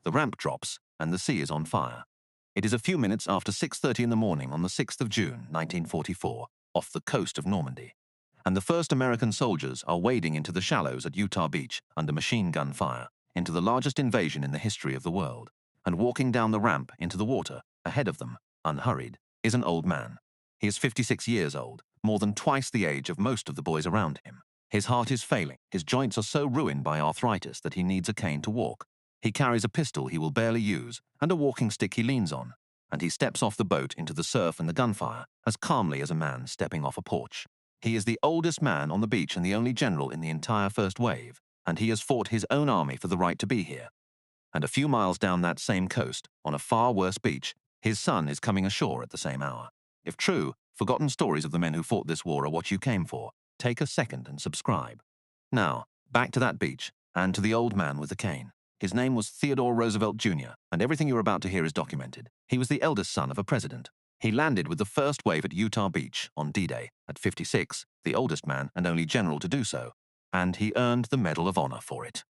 The ramp drops, and the sea is on fire. It is a few minutes after 6:30 in the morning on the 6th of June, 1944, off the coast of Normandy, and the first American soldiers are wading into the shallows at Utah Beach under machine gun fire, into the largest invasion in the history of the world, and walking down the ramp into the water, ahead of them, unhurried, is an old man. He is 56 years old, more than twice the age of most of the boys around him. His heart is failing, his joints are so ruined by arthritis that he needs a cane to walk. He carries a pistol he will barely use, and a walking stick he leans on, and he steps off the boat into the surf and the gunfire as calmly as a man stepping off a porch. He is the oldest man on the beach and the only general in the entire first wave, and he has fought his own army for the right to be here. And a few miles down that same coast, on a far worse beach, his son is coming ashore at the same hour. If true, forgotten stories of the men who fought this war are what you came for. Take a second and subscribe. Now, back to that beach, and to the old man with the cane. His name was Theodore Roosevelt Jr., and everything you're about to hear is documented. He was the eldest son of a president. He landed with the first wave at Utah Beach on D-Day at 56, the oldest man and only general to do so, and he earned the Medal of Honor for it.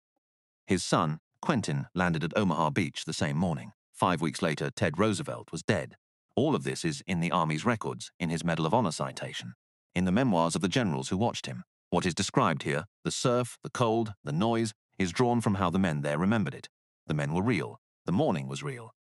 His son, Quentin, landed at Omaha Beach the same morning. 5 weeks later, Ted Roosevelt was dead. All of this is in the Army's records, in his Medal of Honor citation, in the memoirs of the generals who watched him. What is described here, the surf, the cold, the noise, is drawn from how the men there remembered it. The men were real. The morning was real.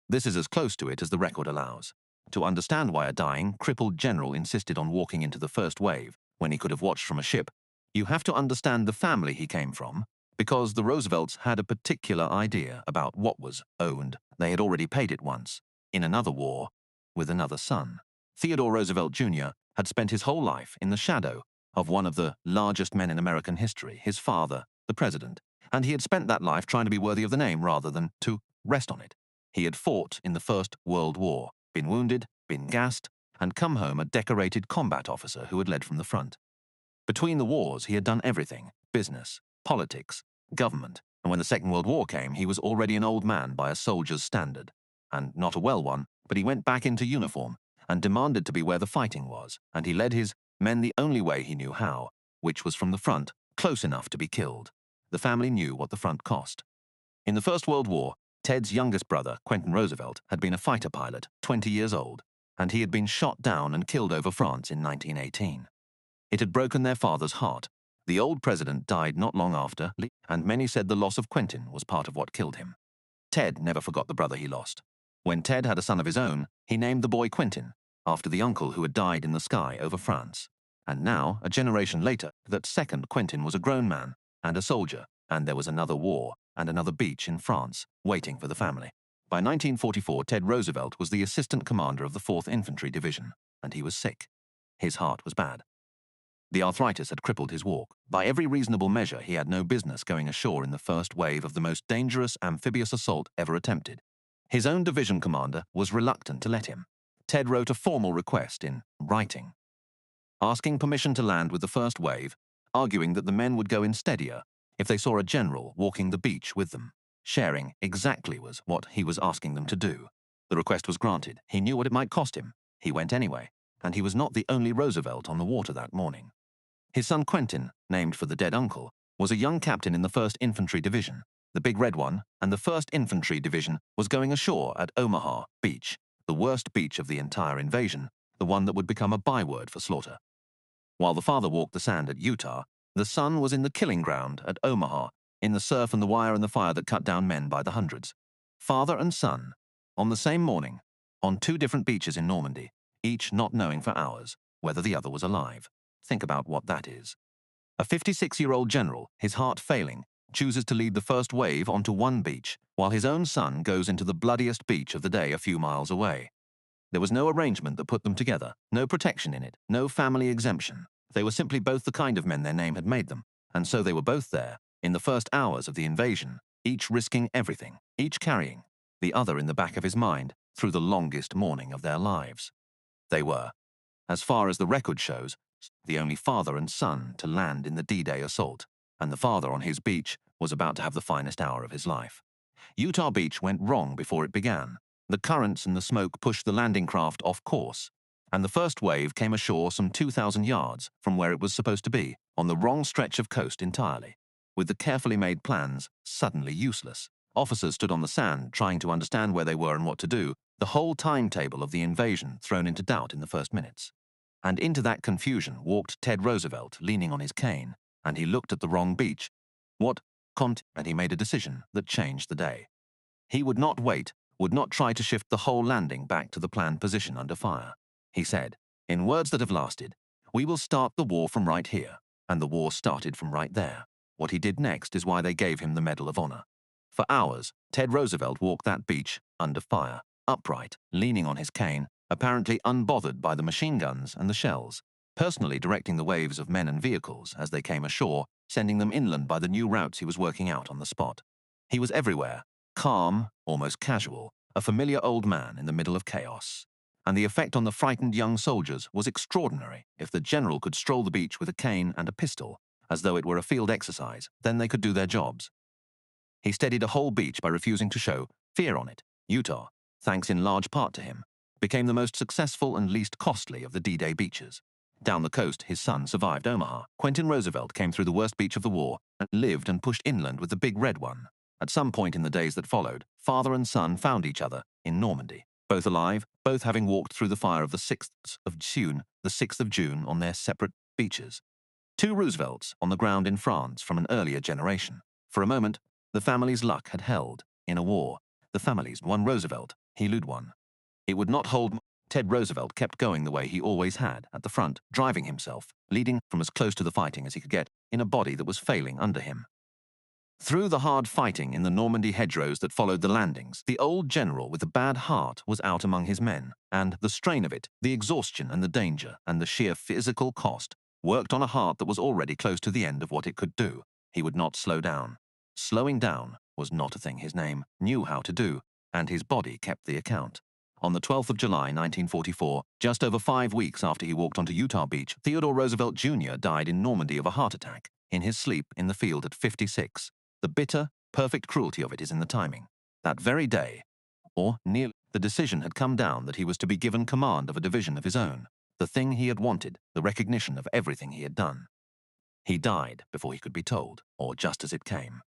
This is as close to it as the record allows. To understand why a dying, crippled general insisted on walking into the first wave when he could have watched from a ship, you have to understand the family he came from, because the Roosevelts had a particular idea about what was owned. They had already paid it once, in another war, with another son. Theodore Roosevelt Jr. had spent his whole life in the shadow of one of the largest men in American history, his father, the president, and he had spent that life trying to be worthy of the name rather than to rest on it. He had fought in the First World War, been wounded, been gassed, and come home a decorated combat officer who had led from the front. Between the wars, he had done everything: business, politics, government, and when the Second World War came, he was already an old man by a soldier's standard, and not a well one, but he went back into uniform and demanded to be where the fighting was, and he led his men the only way he knew how, which was from the front, close enough to be killed. The family knew what the front cost. In the First World War, Ted's youngest brother, Quentin Roosevelt, had been a fighter pilot, 20 years old, and he had been shot down and killed over France in 1918. It had broken their father's heart. The old president died not long after, and many said the loss of Quentin was part of what killed him. Ted never forgot the brother he lost. When Ted had a son of his own, he named the boy Quentin, after the uncle who had died in the sky over France. And now, a generation later, that second Quentin was a grown man and a soldier, and there was another war and another beach in France waiting for the family. By 1944, Ted Roosevelt was the assistant commander of the 4th Infantry Division, and he was sick. His heart was bad. The arthritis had crippled his walk. By every reasonable measure, he had no business going ashore in the first wave of the most dangerous amphibious assault ever attempted. His own division commander was reluctant to let him. Ted wrote a formal request in writing, asking permission to land with the first wave, arguing that the men would go in steadier if they saw a general walking the beach with them. Sharing exactly was what he was asking them to do. The request was granted. He knew what it might cost him. He went anyway, and he was not the only Roosevelt on the water that morning. His son Quentin, named for the dead uncle, was a young captain in the 1st Infantry Division, the big red one, and the 1st Infantry Division was going ashore at Omaha Beach, the worst beach of the entire invasion, the one that would become a byword for slaughter. While the father walked the sand at Utah, the son was in the killing ground at Omaha, in the surf and the wire and the fire that cut down men by the hundreds. Father and son, on the same morning, on 2 different beaches in Normandy, each not knowing for hours whether the other was alive. Think about what that is. A 56-year-old general, his heart failing, chooses to lead the first wave onto one beach, while his own son goes into the bloodiest beach of the day a few miles away. There was no arrangement that put them together, no protection in it, no family exemption. They were simply both the kind of men their name had made them, and so they were both there, in the first hours of the invasion, each risking everything, each carrying the other in the back of his mind through the longest morning of their lives. They were, as far as the record shows, the only father and son to land in the D-Day assault, and the father on his beach was about to have the finest hour of his life. Utah Beach went wrong before it began. The currents and the smoke pushed the landing craft off course, and the first wave came ashore some 2,000 yards from where it was supposed to be, on the wrong stretch of coast entirely, with the carefully made plans suddenly useless. Officers stood on the sand trying to understand where they were and what to do, the whole timetable of the invasion thrown into doubt in the first minutes. And into that confusion walked Ted Roosevelt, leaning on his cane, and he looked at the wrong beach. And he made a decision that changed the day. He would not wait, would not try to shift the whole landing back to the planned position under fire. He said, in words that have lasted, "We will start the war from right here," and the war started from right there. What he did next is why they gave him the Medal of Honor. For hours, Ted Roosevelt walked that beach under fire, upright, leaning on his cane, apparently unbothered by the machine guns and the shells, personally directing the waves of men and vehicles as they came ashore, sending them inland by the new routes he was working out on the spot. He was everywhere, calm, almost casual, a familiar old man in the middle of chaos. And the effect on the frightened young soldiers was extraordinary. If the general could stroll the beach with a cane and a pistol, as though it were a field exercise, then they could do their jobs. He steadied a whole beach by refusing to show fear on it. Utah, thanks in large part to him, became the most successful and least costly of the D-Day beaches. Down the coast, his son survived Omaha. Quentin Roosevelt came through the worst beach of the war and lived and pushed inland with the big red one. At some point in the days that followed, father and son found each other in Normandy, both alive, both having walked through the fire of the 6th of June on their separate beaches. Two Roosevelts on the ground in France from an earlier generation. For a moment, the family's luck had held. In a war, the family's one Roosevelt, he loot one. It would not hold. Ted Roosevelt kept going the way he always had, at the front, driving himself, leading from as close to the fighting as he could get, in a body that was failing under him. Through the hard fighting in the Normandy hedgerows that followed the landings, the old general with the bad heart was out among his men, and the strain of it, the exhaustion and the danger, and the sheer physical cost, worked on a heart that was already close to the end of what it could do. He would not slow down. Slowing down was not a thing his name knew how to do, and his body kept the account. On the 12th of July, 1944, just over 5 weeks after he walked onto Utah Beach, Theodore Roosevelt Jr. died in Normandy of a heart attack, in his sleep in the field at 56. The bitter, perfect cruelty of it is in the timing. That very day, or nearly, the decision had come down that he was to be given command of a division of his own, the thing he had wanted, the recognition of everything he had done. He died before he could be told, or just as it came.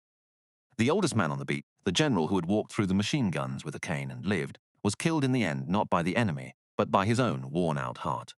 The oldest man on the beach, the general who had walked through the machine guns with a cane and lived, was killed in the end not by the enemy, but by his own worn-out heart.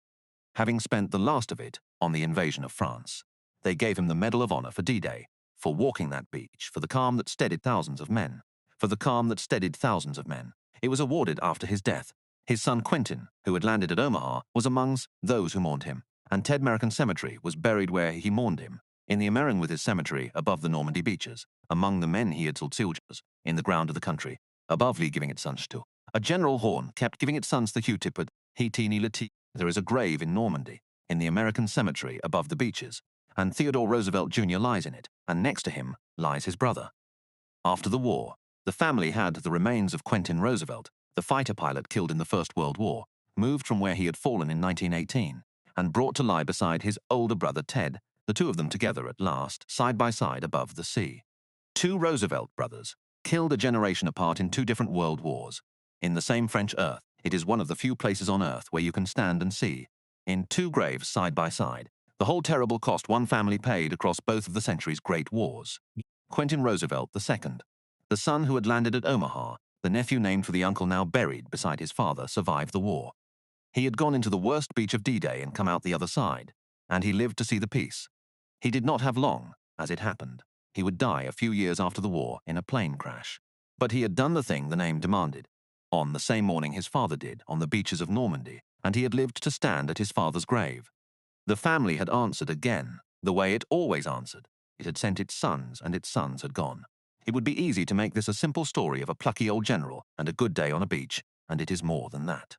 Having spent the last of it on the invasion of France, they gave him the Medal of Honor for D-Day, for walking that beach, for the calm that steadied thousands of men. For the calm that steadied thousands of men. It was awarded after his death. His son Quentin, who had landed at Omaha, was amongst those who mourned him, and Ted American Cemetery was buried where he mourned him, in the American with his cemetery above the Normandy beaches, among the men he had told soldiers, in the ground of the country, above Lee giving its sons to. A General Horn kept giving its sons the Q-tip at There is a grave in Normandy, in the American cemetery above the beaches, and Theodore Roosevelt Jr. lies in it, and next to him lies his brother. After the war, the family had the remains of Quentin Roosevelt, the fighter pilot killed in the First World War, moved from where he had fallen in 1918, and brought to lie beside his older brother Ted, the two of them together at last, side by side above the sea. Two Roosevelt brothers, killed a generation apart in two different world wars. In the same French earth, it is one of the few places on earth where you can stand and see, in two graves side by side, the whole terrible cost one family paid across both of the century's great wars. Quentin Roosevelt II, the son who had landed at Omaha, the nephew named for the uncle now buried beside his father, survived the war. He had gone into the worst beach of D-Day and come out the other side, and he lived to see the peace. He did not have long, as it happened. He would die a few years after the war in a plane crash. But he had done the thing the name demanded, on the same morning his father did, on the beaches of Normandy, and he had lived to stand at his father's grave. The family had answered again, the way it always answered. It had sent its sons, and its sons had gone. It would be easy to make this a simple story of a plucky old general and a good day on a beach, and it is more than that.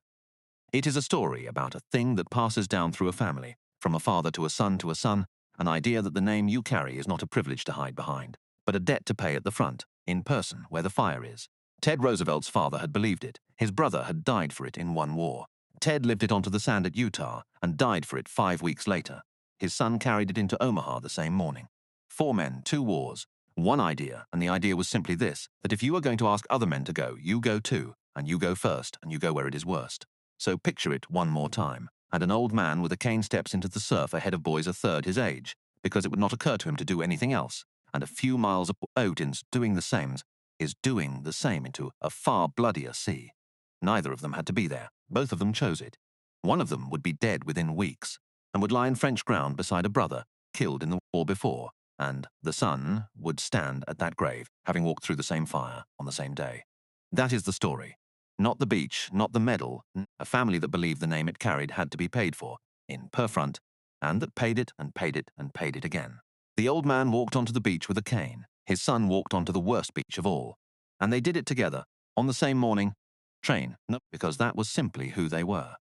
It is a story about a thing that passes down through a family, from a father to a son, an idea that the name you carry is not a privilege to hide behind, but a debt to pay at the front, in person, where the fire is. Ted Roosevelt's father had believed it. His brother had died for it in one war. Ted lived it onto the sand at Utah and died for it 5 weeks later. His son carried it into Omaha the same morning. 4 men, 2 wars, one idea, and the idea was simply this, that if you are going to ask other men to go, you go too, and you go first, and you go where it is worst. So picture it one more time, and an old man with a cane steps into the surf ahead of boys a third his age, because it would not occur to him to do anything else, and a few miles of Odin's doing the same. is doing the same into a far bloodier sea. Neither of them had to be there. Both of them chose it. One of them would be dead within weeks and would lie in French ground beside a brother killed in the war before, and the son would stand at that grave, having walked through the same fire on the same day. That is the story. Not the beach, not the medal. A family that believed the name it carried had to be paid for, in per front, and that paid it and paid it and paid it again. The old man walked onto the beach with a cane. His son walked onto the worst beach of all. And they did it together, on the same morning. Train, no, because that was simply who they were.